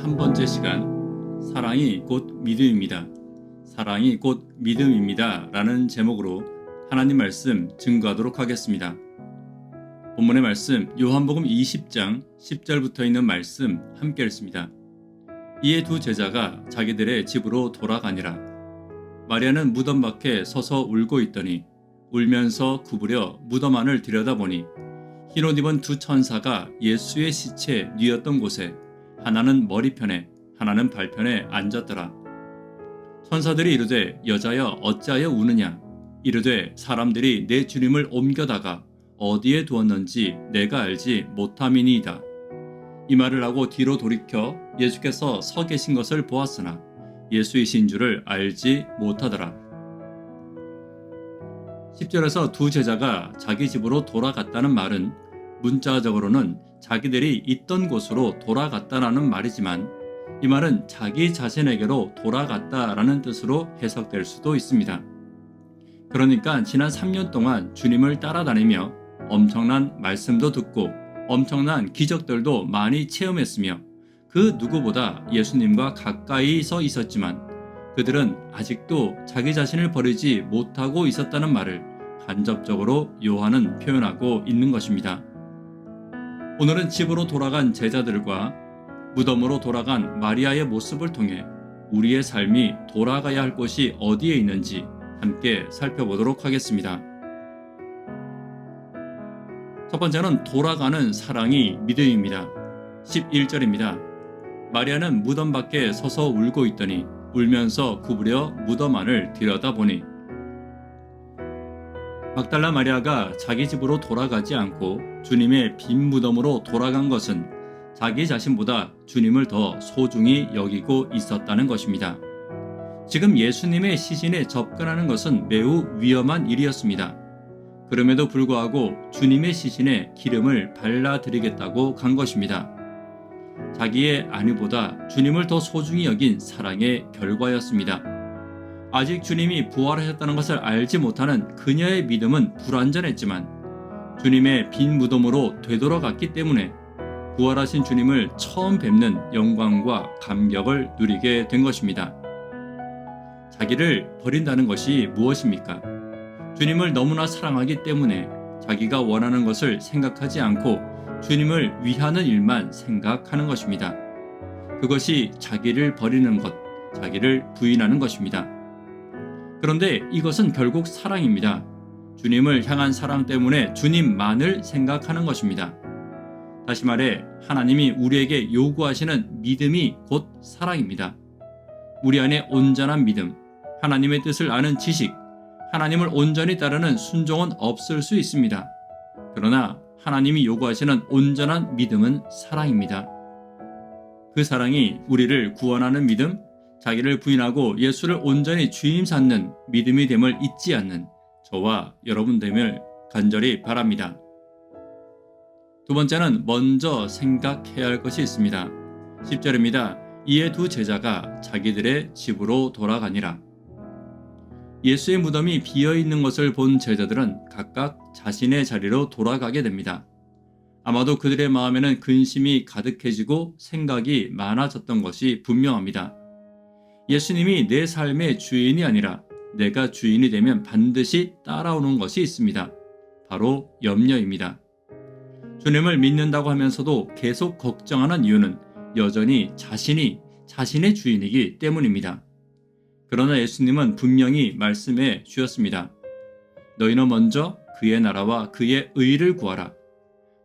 31번째 시간, 사랑이 곧 믿음입니다. 사랑이 곧 믿음입니다. 라는 제목으로 하나님 말씀 증거하도록 하겠습니다. 본문의 말씀 요한복음 20장 10절부터 있는 말씀 함께 읽습니다. 이에 두 제자가 자기들의 집으로 돌아가니라. 마리아는 무덤 밖에 서서 울고 있더니 울면서 구부려 무덤 안을 들여다보니 흰옷 입은 두 천사가 예수의 시체 뉘었던 곳에 하나는 머리편에 하나는 발편에 앉았더라. 천사들이 이르되 여자여 어찌하여 우느냐? 이르되 사람들이 내 주님을 옮겨다가 어디에 두었는지 내가 알지 못함이니이다. 이 말을 하고 뒤로 돌이켜 예수께서 서 계신 것을 보았으나 예수이신 줄을 알지 못하더라. 10절에서 두 제자가 자기 집으로 돌아갔다는 말은 문자적으로는 자기들이 있던 곳으로 돌아갔다라는 말이지만 이 말은 자기 자신에게로 돌아갔다라는 뜻으로 해석될 수도 있습니다. 그러니까 지난 3년 동안 주님을 따라다니며 엄청난 말씀도 듣고 엄청난 기적들도 많이 체험했으며 그 누구보다 예수님과 가까이 서 있었지만 그들은 아직도 자기 자신을 버리지 못하고 있었다는 말을 간접적으로 요한은 표현하고 있는 것입니다. 오늘은 집으로 돌아간 제자들과 무덤으로 돌아간 마리아의 모습을 통해 우리의 삶이 돌아가야 할 곳이 어디에 있는지 함께 살펴보도록 하겠습니다. 첫 번째는 돌아가는 사랑이 믿음입니다. 11절입니다. 마리아는 무덤 밖에 서서 울고 있더니 울면서 구부려 무덤 안을 들여다보니 막달라 마리아가 자기 집으로 돌아가지 않고 주님의 빈 무덤으로 돌아간 것은 자기 자신보다 주님을 더 소중히 여기고 있었다는 것입니다. 지금 예수님의 시신에 접근하는 것은 매우 위험한 일이었습니다. 그럼에도 불구하고 주님의 시신에 기름을 발라드리겠다고 간 것입니다. 자기의 아내보다 주님을 더 소중히 여긴 사랑의 결과였습니다. 아직 주님이 부활하셨다는 것을 알지 못하는 그녀의 믿음은 불완전했지만 주님의 빈 무덤으로 되돌아갔기 때문에 부활하신 주님을 처음 뵙는 영광과 감격을 누리게 된 것입니다. 자기를 버린다는 것이 무엇입니까? 주님을 너무나 사랑하기 때문에 자기가 원하는 것을 생각하지 않고 주님을 위하는 일만 생각하는 것입니다. 그것이 자기를 버리는 것, 자기를 부인하는 것입니다. 그런데 이것은 결국 사랑입니다. 주님을 향한 사랑 때문에 주님만을 생각하는 것입니다. 다시 말해 하나님이 우리에게 요구하시는 믿음이 곧 사랑입니다. 우리 안에 온전한 믿음, 하나님의 뜻을 아는 지식, 하나님을 온전히 따르는 순종은 없을 수 있습니다. 그러나 하나님이 요구하시는 온전한 믿음은 사랑입니다. 그 사랑이 우리를 구원하는 믿음, 자기를 부인하고 예수를 온전히 주임 삼는 믿음이 됨을 잊지 않는 저와 여러분 됨을 간절히 바랍니다. 두 번째는 먼저 생각해야 할 것이 있습니다. 10절입니다. 이에 두 제자가 자기들의 집으로 돌아가니라. 예수의 무덤이 비어있는 것을 본 제자들은 각각 자신의 자리로 돌아가게 됩니다. 아마도 그들의 마음에는 근심이 가득해지고 생각이 많아졌던 것이 분명합니다. 예수님이 내 삶의 주인이 아니라 내가 주인이 되면 반드시 따라오는 것이 있습니다. 바로 염려입니다. 주님을 믿는다고 하면서도 계속 걱정하는 이유는 여전히 자신이 자신의 주인이기 때문입니다. 그러나 예수님은 분명히 말씀해 주셨습니다. 너희는 먼저 그의 나라와 그의 의를 구하라.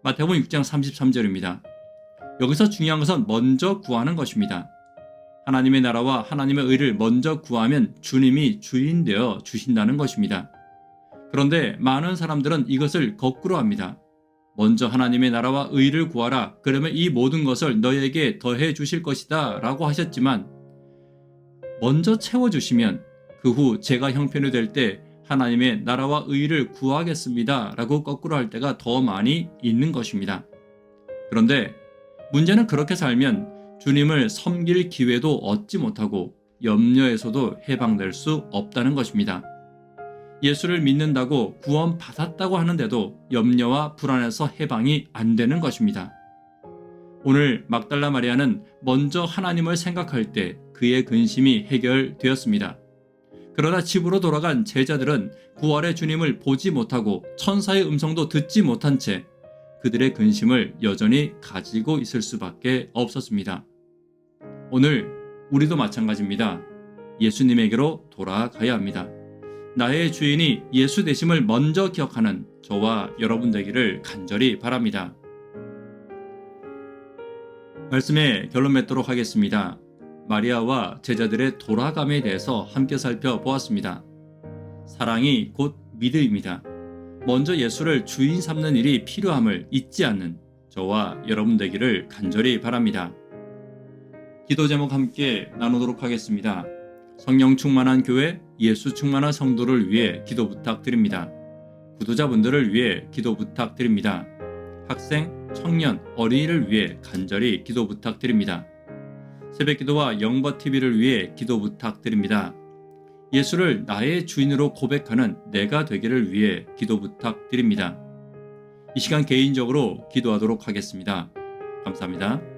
마태복음 6장 33절입니다. 여기서 중요한 것은 먼저 구하는 것입니다. 하나님의 나라와 하나님의 의를 먼저 구하면 주님이 주인 되어 주신다는 것입니다. 그런데 많은 사람들은 이것을 거꾸로 합니다. 먼저 하나님의 나라와 의를 구하라. 그러면 이 모든 것을 너에게 더해 주실 것이다 라고 하셨지만 먼저 채워주시면 그 후 제가 형편이 될 때 하나님의 나라와 의를 구하겠습니다 라고 거꾸로 할 때가 더 많이 있는 것입니다. 그런데 문제는 그렇게 살면 주님을 섬길 기회도 얻지 못하고 염려에서도 해방될 수 없다는 것입니다. 예수를 믿는다고 구원받았다고 하는데도 염려와 불안에서 해방이 안 되는 것입니다. 오늘 막달라 마리아는 먼저 하나님을 생각할 때 그의 근심이 해결되었습니다. 그러나 집으로 돌아간 제자들은 부활의 주님을 보지 못하고 천사의 음성도 듣지 못한 채 그들의 근심을 여전히 가지고 있을 수밖에 없었습니다. 오늘 우리도 마찬가지입니다. 예수님에게로 돌아가야 합니다. 나의 주인이 예수 되심을 먼저 기억하는 저와 여러분 되기를 간절히 바랍니다. 말씀의 결론 맺도록 하겠습니다. 마리아와 제자들의 돌아감에 대해서 함께 살펴보았습니다. 사랑이 곧 믿음입니다. 먼저 예수를 주인 삼는 일이 필요함을 잊지 않는 저와 여러분 되기를 간절히 바랍니다. 기도 제목 함께 나누도록 하겠습니다. 성령 충만한 교회, 예수 충만한 성도를 위해 기도 부탁드립니다. 구도자분들을 위해 기도 부탁드립니다. 학생, 청년, 어린이를 위해 간절히 기도 부탁드립니다. 새벽기도와 영버TV를 위해 기도 부탁드립니다. 예수를 나의 주인으로 고백하는 내가 되기를 위해 기도 부탁드립니다. 이 시간 개인적으로 기도하도록 하겠습니다. 감사합니다.